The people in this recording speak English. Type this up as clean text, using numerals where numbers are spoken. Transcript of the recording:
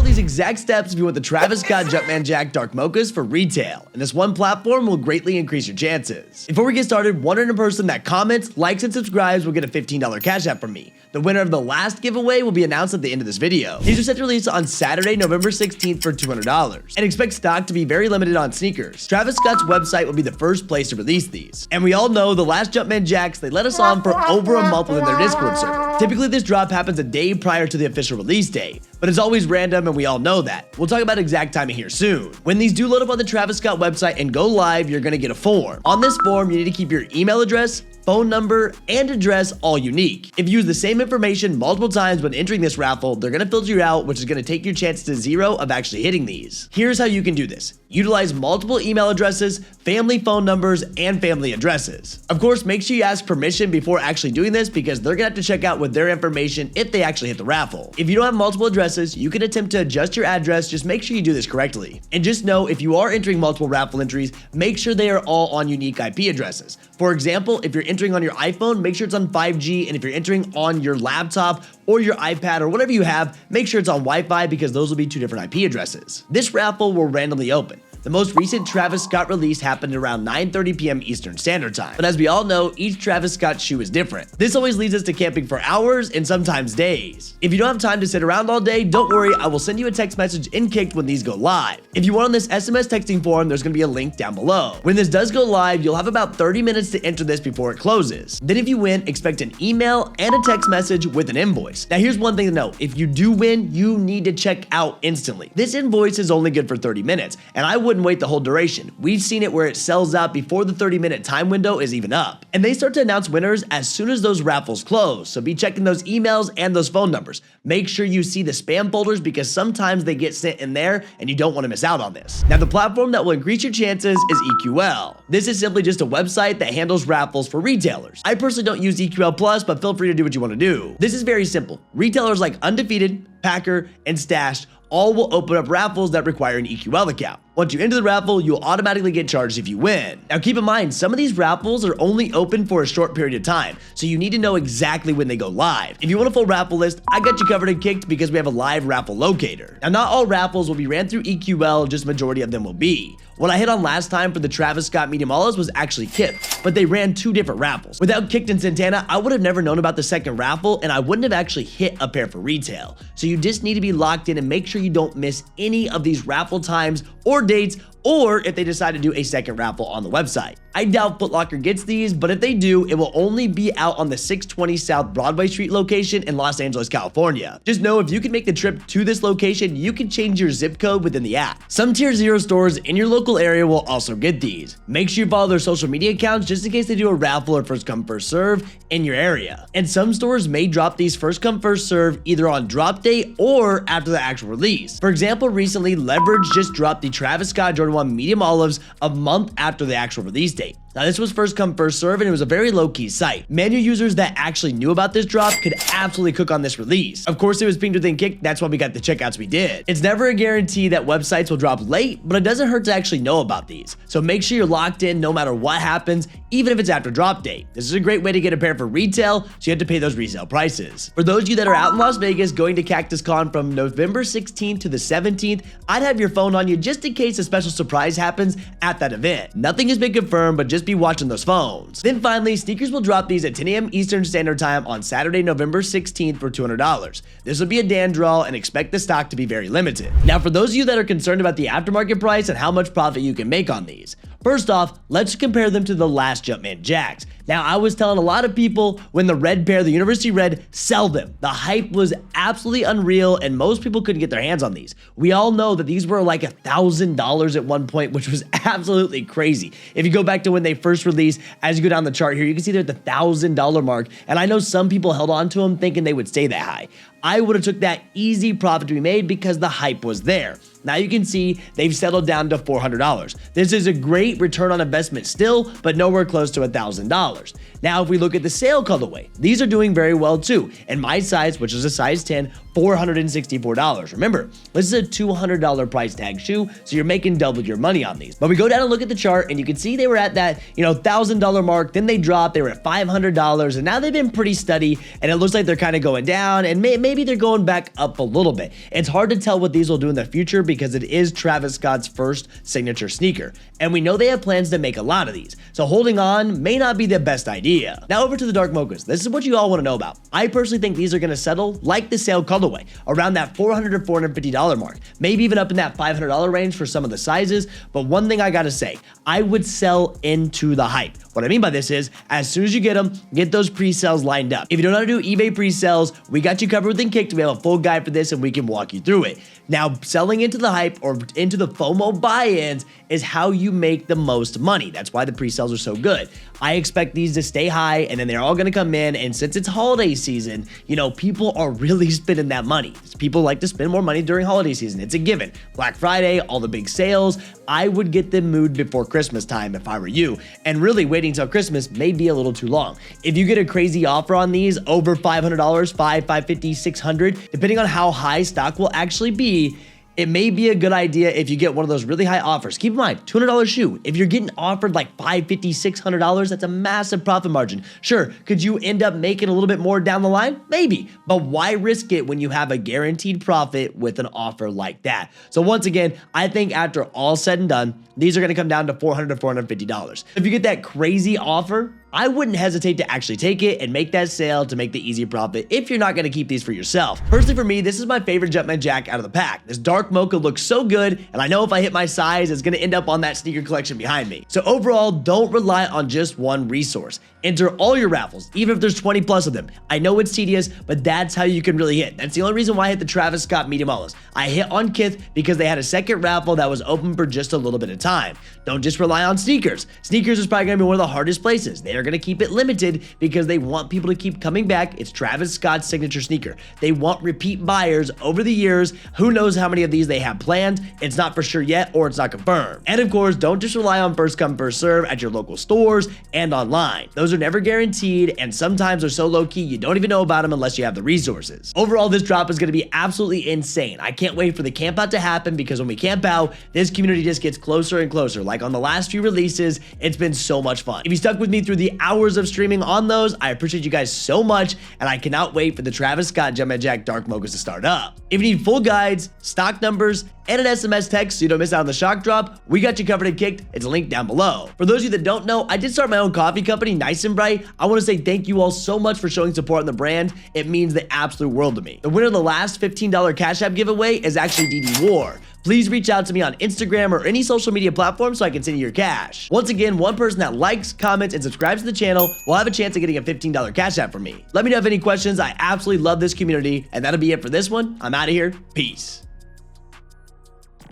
these exact steps if you want the Travis Scott Jumpman Jack Dark Mochas for retail, and this one platform will greatly increase your chances. Before we get started, 100 person that comments, likes, and subscribes will get a $15 cash app from me. The winner of the last giveaway will be announced at the end of this video. These are set to release on Saturday, November 16th for $200, and expect stock to be very limited on sneakers. Travis Scott's website will be the first place to release these. And we all know the last Jumpman Jacks, they let us on for over a month within their Discord server. Typically, this drop happens a day prior to the official release date, but it's always random and we all know that. We'll talk about exact timing here soon. When these do load up on the Travis Scott website and go live, you're gonna get a form. On this form, you need to keep your email address, phone number, and address all unique. If you use the same information multiple times when entering this raffle, they're gonna filter you out, which is gonna take your chance to zero of actually hitting these. Here's how you can do this. Utilize multiple email addresses, family phone numbers, and family addresses. Of course, make sure you ask permission before actually doing this because they're gonna have to check out with their information if they actually hit the raffle. If you don't have multiple addresses, you can attempt to adjust your address, just make sure you do this correctly. And just know, if you are entering multiple raffle entries, make sure they are all on unique IP addresses. For example, if you're entering on your iPhone, make sure it's on 5G, and if you're entering on your laptop or your iPad or whatever you have, make sure it's on Wi-Fi because those will be two different IP addresses. This raffle will randomly open. The most recent Travis Scott release happened around 9:30 p.m. Eastern Standard Time. But as we all know, each Travis Scott shoe is different. This always leads us to camping for hours and sometimes days. If you don't have time to sit around all day, don't worry, I will send you a text message in Kicked when these go live. If you want on this SMS texting form, there's gonna be a link down below. When this does go live, you'll have about 30 minutes to enter this before it closes. Then if you win, expect an email and a text message with an invoice. Now here's one thing to note, if you do win, you need to check out instantly. This invoice is only good for 30 minutes, and I wouldn't wait the whole duration. We've seen it where it sells out before the 30-minute time window is even up. And they start to announce winners as soon as those raffles close, so be checking those emails and those phone numbers. Make sure you see the spam folders because sometimes they get sent in there and you don't want to miss out on this. Now the platform that will increase your chances is EQL. This is simply just a website that handles raffles for retailers. I personally don't use EQL Plus, but feel free to do what you want to do. This is very simple. Retailers like Undefeated, Packer, and Stashed all will open up raffles that require an EQL account. Once you enter the raffle, you'll automatically get charged if you win. Now keep in mind, some of these raffles are only open for a short period of time, so you need to know exactly when they go live. If you want a full raffle list, I got you covered in Kicked because we have a live raffle locator. Now not all raffles will be ran through EQL, just majority of them will be. What I hit on last time for the Travis Scott Medium Olives was actually Kicked, but they ran two different raffles. Without Kicked and Santana, I would have never known about the second raffle and I wouldn't have actually hit a pair for retail. So you just need to be locked in and make sure you don't miss any of these raffle times or dates, or if they decide to do a second raffle on the website. I doubt Foot Locker gets these, but if they do, it will only be out on the 620 South Broadway Street location in Los Angeles, California. Just know if you can make the trip to this location, you can change your zip code within the app. Some Tier 0 stores in your local area will also get these. Make sure you follow their social media accounts just in case they do a raffle or first come first serve in your area. And some stores may drop these first come first serve either on drop date or after the actual release. For example, recently Leverage just dropped the Travis Scott Jordan 1 Medium Olives a month after the actual release date. Now this was first come first serve and it was a very low-key site. Manual users that actually knew about this drop could absolutely cook on this release. Of course it was pinged within Kick, that's why we got the checkouts we did. It's never a guarantee that websites will drop late, but it doesn't hurt to actually know about these. So make sure you're locked in no matter what happens, even if it's after drop date. This is a great way to get a pair for retail, so you have to pay those resale prices. For those of you that are out in Las Vegas going to Cactus Con from November 16th to the 17th, I'd have your phone on you just in case a special surprise happens at that event. Nothing has been confirmed, but just be watching those phones. Then finally, sneakers will drop these at 10 a.m. Eastern Standard Time on Saturday, November 16th for $200. This will be a Dan draw and expect the stock to be very limited. Now, for those of you that are concerned about the aftermarket price and how much profit you can make on these, first off, let's compare them to the last Jumpman Jacks. Now, I was telling a lot of people when the red pair, the University Red, sell them. The hype was absolutely unreal and most people couldn't get their hands on these. We all know that these were like $1,000 at one point, which was absolutely crazy. If you go back to when they first released, as you go down the chart here, you can see they're at the $1,000 mark. And I know some people held on to them thinking they would stay that high. I would have took that easy profit to be made because the hype was there. Now you can see they've settled down to $400. This is a great return on investment still, but nowhere close to $1,000. Now, if we look at the sale colorway, these are doing very well too. In my size, which is a size 10, $464. Remember, this is a $200 price tag shoe, so you're making double your money on these. But we go down and look at the chart, and you can see they were at that, $1,000 mark, then they dropped, they were at $500, and now they've been pretty steady, and it looks like they're kind of going down, and maybe they're going back up a little bit. It's hard to tell what these will do in the future because it is Travis Scott's first signature sneaker, and we know they have plans to make a lot of these, so holding on may not be the best idea. Now over to the Dark Mochas. This is what you all want to know about. I personally think these are going to settle like the sale colorway, around that $400 to $450 mark, maybe even up in that $500 range for some of the sizes. But one thing I gotta say, I would sell into the hype. What I mean by this is, as soon as you get them, get those pre-sales lined up. If you don't know how to do eBay pre-sales, we got you covered within Kicked. We have a full guide for this and we can walk you through it. Now, selling into the hype or into the FOMO buy-ins is how you make the most money. That's why the pre-sales are so good. I expect these to stay high and then they're all gonna come in, and since it's holiday season, people are really spending that money. People like to spend more money during holiday season. It's a given. Black Friday, all the big sales. I would get them moved before Christmas time if I were you, and really waiting till Christmas may be a little too long. If you get a crazy offer on these, over $500, $550, $600, depending on how high stock will actually be, it may be a good idea if you get one of those really high offers. Keep in mind, $200 shoe. If you're getting offered like $550, $600, that's a massive profit margin. Sure, could you end up making a little bit more down the line? Maybe, but why risk it when you have a guaranteed profit with an offer like that? So once again, I think after all said and done, these are gonna come down to $400 to $450. If you get that crazy offer, I wouldn't hesitate to actually take it and make that sale to make the easy profit if you're not going to keep these for yourself. Personally for me, this is my favorite Jumpman Jack out of the pack. This dark mocha looks so good, and I know if I hit my size, it's going to end up on that sneaker collection behind me. So overall, don't rely on just one resource. Enter all your raffles, even if there's 20 plus of them. I know it's tedious, but that's how you can really hit. That's the only reason why I hit the Travis Scott medium allas. I hit on Kith because they had a second raffle that was open for just a little bit of time. Don't just rely on sneakers. Sneakers is probably going to be one of the hardest places. They are going to keep it limited because they want people to keep coming back. It's Travis Scott's signature sneaker. They want repeat buyers over the years. Who knows how many of these they have planned? It's not for sure yet, or it's not confirmed. And of course, don't just rely on first come, first serve at your local stores and online. Those are never guaranteed, and sometimes they're so low key you don't even know about them unless you have the resources. Overall, this drop is going to be absolutely insane. I can't wait for the camp out to happen, because when we camp out, this community just gets closer and closer. Like on the last few releases, it's been so much fun. If you stuck with me through the hours of streaming on those, I appreciate you guys so much, and I cannot wait for the Travis Scott Jumpman Jack Dark Mochas to start up. If you need full guides, stock numbers, and an SMS text so you don't miss out on the shock drop, we got you covered at Kicked. It's linked down below. For those of you that don't know, I did start my own coffee company, Nice and Bright. I want to say thank you all so much for showing support on the brand. It means the absolute world to me. The winner of the last $15 Cash App giveaway is actually DD War. Please reach out to me on Instagram or any social media platform so I can send you your cash. Once again, one person that likes, comments, and subscribes to the channel will have a chance of getting a $15 Cash App from me. Let me know if any questions. I absolutely love this community, and that'll be it for this one. I'm out of here. Peace.